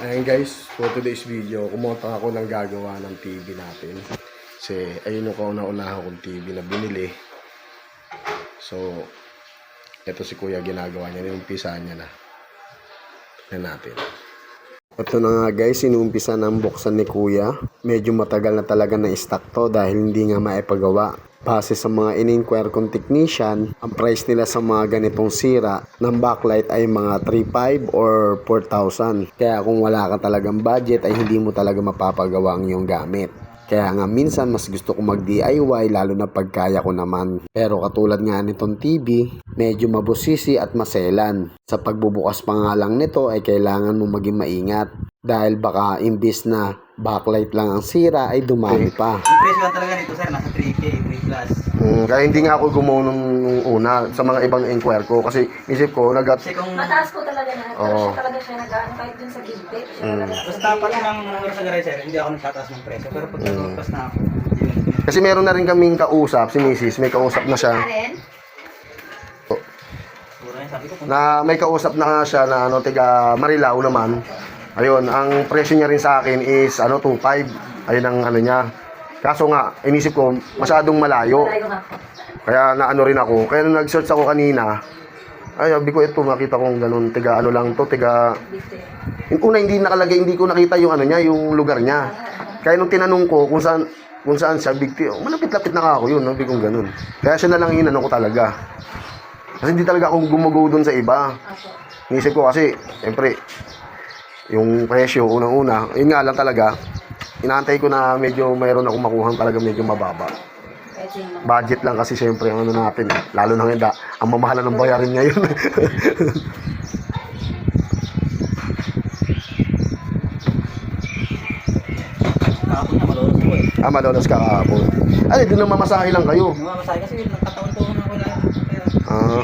Ayan guys, for today's video, kumonta ako ng gagawa ng TV natin. Kasi ayun yung kauna-unahan kong TV na binili. So, ito si Kuya ginagawa niya, inumpisa niya na. Tignan natin. Ito na nga guys, inuumpisa ng buksan ni Kuya. Medyo matagal na talaga na stock to dahil hindi nga maipagawa. Base sa mga in-inquire kong technician, ang price nila sa mga ganitong sira ng backlight ay mga 3,500 or 4,000. Kaya kung wala ka talagang budget ay hindi mo talaga mapapagawa ang iyong gamit. Kaya nga minsan mas gusto ko mag-DIY lalo na pagkaya ko naman. Pero katulad nga nitong TV, medyo mabusisi at maselan. Sa pagbubukas pa nga lang nito ay kailangan mo maging maingat. Dahil baka imbis na backlight lang ang sira ay dumami pa. Ang presyo lang talaga nito sir, nasa 3K, 3 plus. Kaya hindi nga ako gumawa nung una sa mga ibang inquire ko. Kasi isip ko, Kasi kung Mataas ko talaga na. Pero Oo. siya talaga siya nag-ano kahit dun sa gilbit. Siya talaga. basta pag ng sa garage sir, hindi ako nagtataas ng presyo. Pero pag nagpapas na ako, yun. kasi meron na rin kaming kausap, si Mrs. May kausap na siya. Karen? Pura yun, sabi ko kung Na may kausap na siya na tiga Marilao naman. Ayun, ang presyo niya rin sa akin is 2,500. Ayun ang niya. Kaso nga, inisip ko masyadong malayo. Malayo nga po. Kaya rin ako. Kaya nung nag-search ako kanina, ay sabi ko ito makita kong ganun, tiga lang to, tiga Dito. yung una hindi nakalagay, hindi ko nakita yung niya, yung lugar niya. Kaya nung tinanong ko kung saan siya, big deal, malapit-lapit na ako yun, sabi kong ganun. Kaya siya na lang inano ko talaga. Kasi hindi talaga ako gumugo doon sa iba. Ako. Inisip ko kasi, siyempre, yung presyo, unang-una, yun nga lang talaga, inaantay ko na medyo mayroon akong makuhang talaga medyo mababa. Kahit sino. Budget lang kasi siyempre ang natin, lalo na ngayon, ang mamahalan ng bayarin ngayon. kahapon na malolos ko eh. Malolos ka kahapon. Ay, doon na mamasahe lang kayo. Namamasahe kasi nagkataon-taon na wala yung pera. Ah,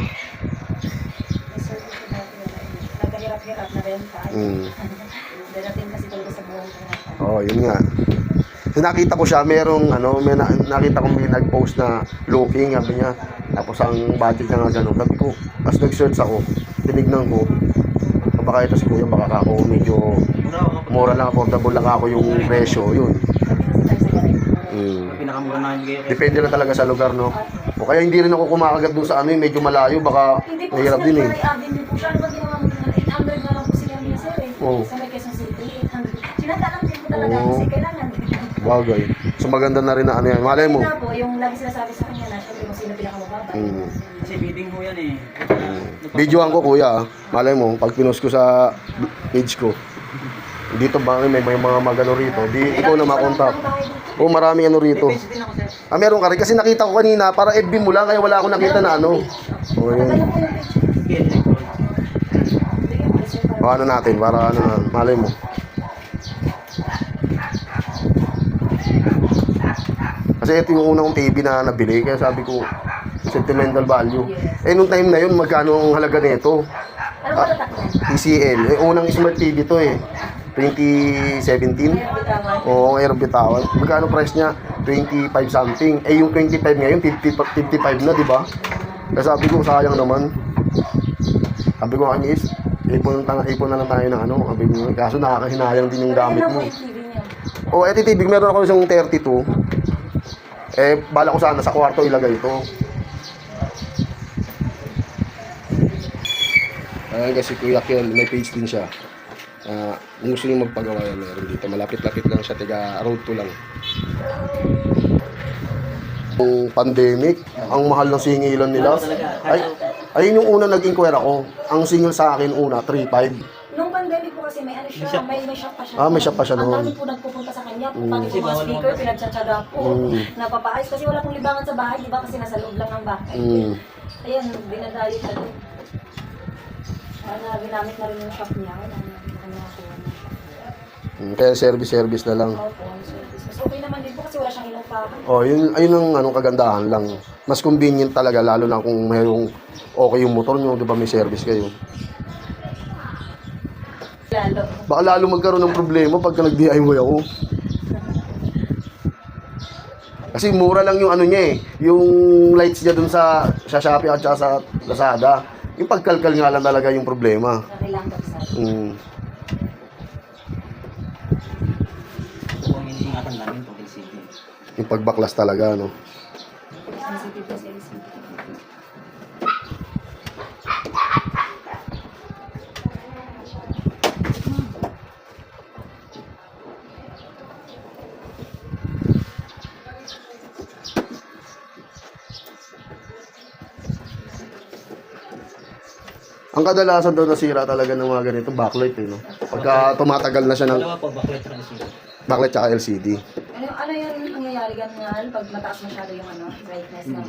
Nagkahirap-hirap na rin tayo. mm. Darating kasi talaga sa buhay ko. Oh, yun nga. So, nakita ko siya, nakita ko may nag-post na looking, sabi niya. Tapos ang budget niya nga gano'n. Sabi ko, as nag-search ako, tinignan ko, baka ito si Kuya, baka ako medyo mura lang, affordable lang ako yung presyo, yun. Pinakamura na yung bigay. Depende na talaga sa lugar, no? O kaya hindi rin ako kumakagat doon sa medyo malayo, baka Hindi po mahirap kasi din eh. Avenue po siya. Ano ba ginawa mo? 800 na lang po sila niya sir eh. Oo. Sa may Quezon City, 800. Sinata lang din po talaga Oo. kasi kailangan. Bagay. So maganda na rin na Malay mo. Kaya po, yung lagi sinasabi sa kanya na syempre kung sino pinakamababa. Mm. Kasi bidding ho yan eh. Videoan ko Kuya. Malay mo, pag pinost ko sa page ko, dito ba may mga magano rito, di ikaw na makontak. O marami rito. Page din ako sir. Meron ka rin. Kasi nakita ko kanina, para FB mo lang, kaya wala akong nakita na O yun. PL O natin, para malay mo. Kasi ito yung unang TV na nabili, kaya sabi ko, sentimental value. Nung time na yun, magkano ang halaga nito? Ano ba tatak yan? TCL. Unang smart TV to 2017. Oo, ngayon bitawan. Magkano price niya? 25 something. Yung 25 ngayon, 55 na, di ba? Kaya sabi ko, sayang naman. Sabi ko, is, ipon na lang tayo ng Sabi ko, kaso nakakahinayang din yung gamit mo. Eto TV, meron ako isang 32. Bala ko sana sa kwarto ilagay ito. Ayan kasi Kuya Kel, may page din siya. Kung gusto nyo magpagawa yan, meron dito. Malapit-lapit lang siya, tiga road to lang. Yung pandemic, ang mahal ng singilan nila. Ayun yung una nag-inquire ako. Ang singil sa akin una, 3,500. Nung pandemic po kasi may siya, may shop pa siya. May shop pa siya noon. Ang dami po nagpupunta sa kanya, pati po mga speaker, pinagtsatsaga po. Napapaayos kasi wala pong libangan sa bahay, di ba? Kasi nasa loob lang ng bahay. Ayan, dinadayo na din. Ginamit na rin yung shop niya. Kaya service na lang. Opo, ang service. Mas okay naman din po kasi wala siyang inupahan. Yun ang kagandahan lang. Mas convenient talaga, lalo na kung mayroong okay yung motor nyo, di ba may service kayo. Lalo. Baka lalo magkaroon ng problema pagka nag-DIY ako. Kasi mura lang yung niya yung lights niya dun sa Shopee at sa Lazada. Yung pagkalkal nga lang talaga yung problema. Kailangan sa ingatan namin pag LCD. Yung pagbaklas talaga, no? Sensitive kasi LCD. Ang kadalasan daw nasira talaga ng mga ganito, backlight eh, no? Pagka tumatagal na siya ng Dalawa po, backlight sa LCD. backlight tsaka LCD. Ano yung nangyayari ganyan pag mataas masyado yung brightness ng...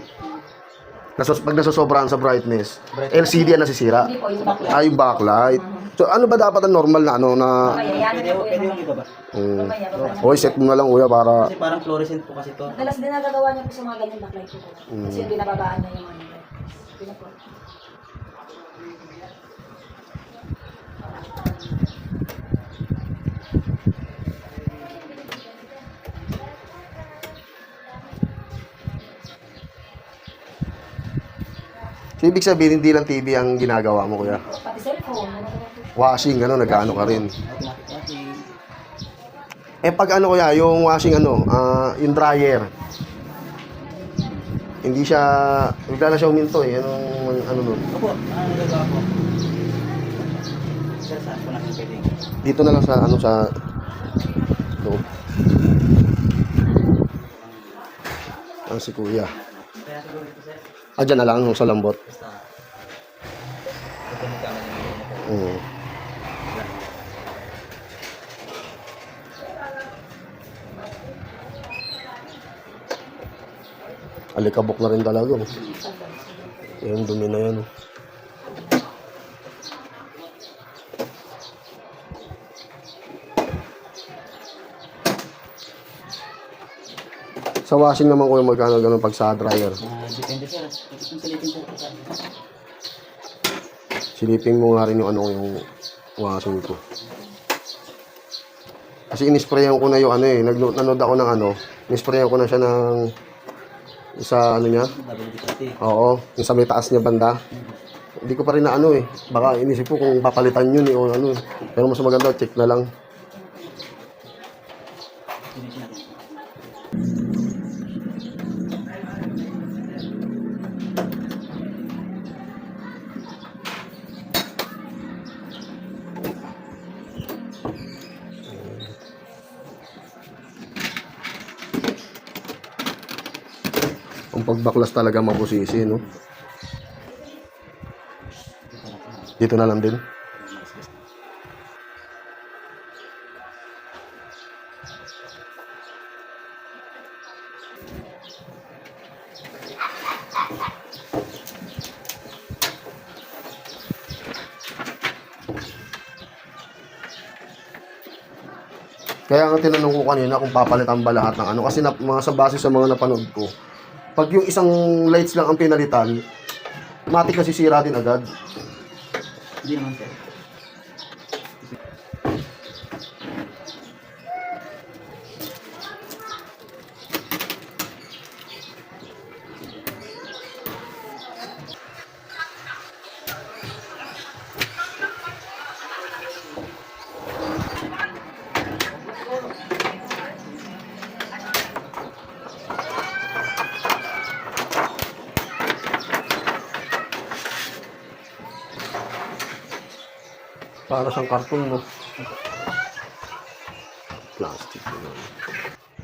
Pag nasosobrahan sa brightness, LCD ang nasisira. Hindi po, yung backlight. Yung backlight. So, ano ba dapat ang normal na ano na... Kaya yan Pwede, na po pwede yung... yung iba ba? Mamaya, bababa. Oy, set mo na lang kuya para... Kasi parang fluorescent po kasi to. Madalas din nagagawa niya po sa mga ganyan backlight po. Kasi yung binababaan niya yung Hindi po. So, ibig sabihin, hindi lang TV ang ginagawa mo kuya. Pati cellphone. Washing, ano, nag-ano ka rin. Automatic washing. Pag ano kuya, yung washing yung dryer. Hindi siya, bigla na siya uminto eh. Ano nun? Opo, ano nagagawa po? Sir, saan po natin pwede? Dito na lang sa loob. Si kuya. Kaya siguro ito sir, Dyan na lang, sa lambot. basta ito magkamali naman po. Mm. Alikabok na rin talaga. Oh. Yung dumi na yan. Oh. Sa washing naman ko yung magkano ganun pag sa dryer. Depende sir, kung silipin sir po sir. Silipin mo nga rin yung yung washing ko. Kasi inisprayan ko na yung nanood ako ng inisprayan ko na siya ng sa niya. WD-40. Oo, yung sa may taas niya banda. Hindi ko pa rin na baka inisip ko kung papalitan yun o Pero mas maganda, check na lang. Finish natin. Ang pagbaklas talaga mabusisi, no? Dito na lang din. Kaya nga tinanong ko kanina kung papalitan ba lahat ng kasi mga sa base sa mga napanood ko. Pag yung isang lights lang ang pinalitan, matik na sisira din agad. Hindi naman sir. Para siyang karton, no? Plastic.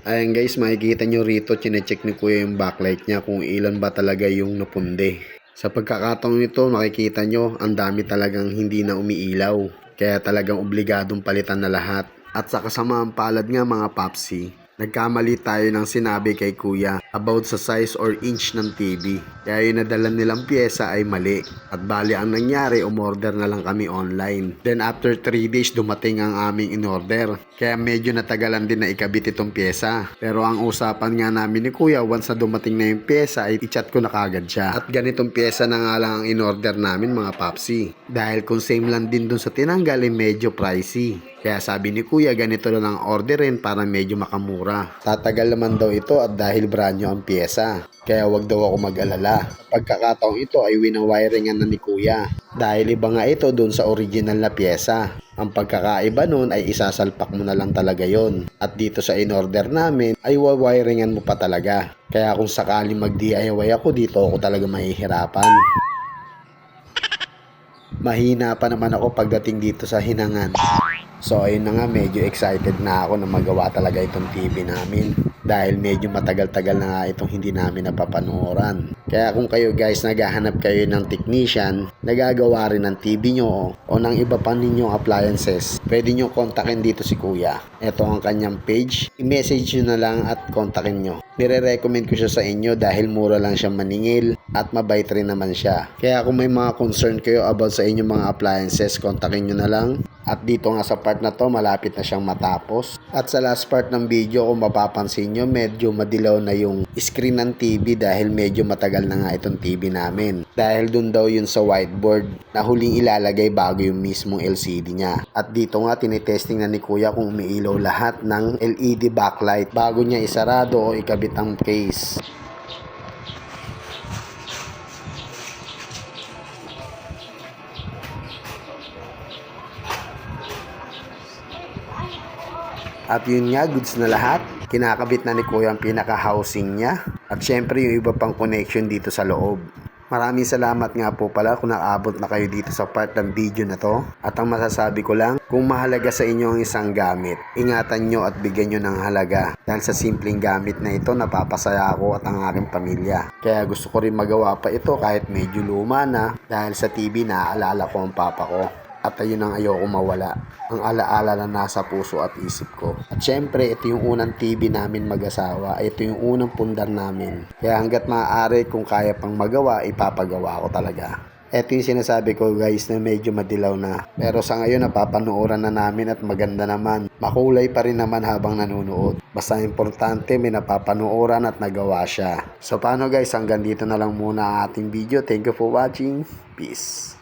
Ayan guys, makikita nyo rito, chinecheck ni kuya yung backlight niya kung ilan ba talaga yung napunde. Sa pagkakataon nito, makikita nyo, ang dami talagang hindi na umiilaw. Kaya talagang obligadong palitan na lahat. At sa kasamaang palad nga mga papsi, nagkamali tayo ng sinabi kay kuya about sa size or inch ng TV. Kaya yung nadala nilang pyesa ay mali. At bali ang nangyari, umorder na lang kami online. Then after 3 days, dumating ang aming in-order. Kaya medyo natagalan din na ikabit itong pyesa. Pero ang usapan nga namin ni kuya, once na dumating na yung pyesa, ay i-chat ko na kagad siya. At ganitong pyesa na nga lang ang in-order namin mga papsi. Dahil kung same lang din dun sa tinanggal, ay medyo pricey. Kaya sabi ni kuya, ganito lang ang orderin para medyo makamura. Tatagal naman daw ito at dahil brand new ang pyesa. Kaya wag daw ako mag-alala. Pagkakataong ito ay winawiringan na ni kuya. Dahil iba nga ito dun sa original na pyesa. Ang pagkakaiba nun ay isasalpak mo na lang talaga yon. At dito sa in-order namin ay wawiringan mo pa talaga. Kaya kung sakali mag-DIY ako dito ako talaga mahihirapan. Mahina pa naman ako pagdating dito sa hinangan. So ayun na nga, medyo excited na ako na magawa talaga itong TV namin. Dahil medyo matagal-tagal na nga itong hindi namin napapanooran. Kaya kung kayo guys naghahanap kayo ng technician, nagagawa rin ng TV nyo o ng iba pa ninyong appliances, pwede nyo kontakin dito si Kuya. Ito ang kanyang page. I-message nyo na lang at kontakin nyo. Nire-recommend ko siya sa inyo dahil mura lang siya maningil at mabait rin naman siya. Kaya kung may mga concern kayo about sa inyong mga appliances, kontakin nyo na lang. At dito nga sa part na to, malapit na siyang matapos. At sa last part ng video, kung mapapansin nyo, medyo madilaw na yung screen ng TV dahil medyo matagal na nga itong TV namin. Dahil dun daw yun sa whiteboard na huling ilalagay bago yung mismong LCD niya. At dito nga, tinitesting na ni Kuya kung umiilaw lahat ng LED backlight bago niya isarado o ikabit ang case. At yun nga, goods na lahat. Kinakabit na ni Kuya ang pinaka-housing niya. At syempre yung iba pang connection dito sa loob. Maraming salamat nga po pala kung nakaabot na kayo dito sa part ng video na to. At ang masasabi ko lang, kung mahalaga sa inyo ang isang gamit, ingatan nyo at bigyan nyo ng halaga. Dahil sa simpleng gamit na ito, napapasaya ako at ang aking pamilya. Kaya gusto ko rin magawa pa ito kahit medyo luma na. Dahil sa TV naaalala ko ang papa ko. At ayun ang ayoko mawala. Ang alaala na nasa puso at isip ko. At syempre, ito yung unang TV namin mag-asawa. Ito yung unang pundar namin. Kaya hanggat maaari, kung kaya pang magawa, ipapagawa ko talaga. Ito yung sinasabi ko guys na medyo madilaw na. Pero sa ngayon, napapanooran na namin at maganda naman. Makulay pa rin naman habang nanonood. Basta importante, may napapanooran at nagawa siya. So paano guys, hanggang dito na lang muna ang ating video. Thank you for watching. Peace.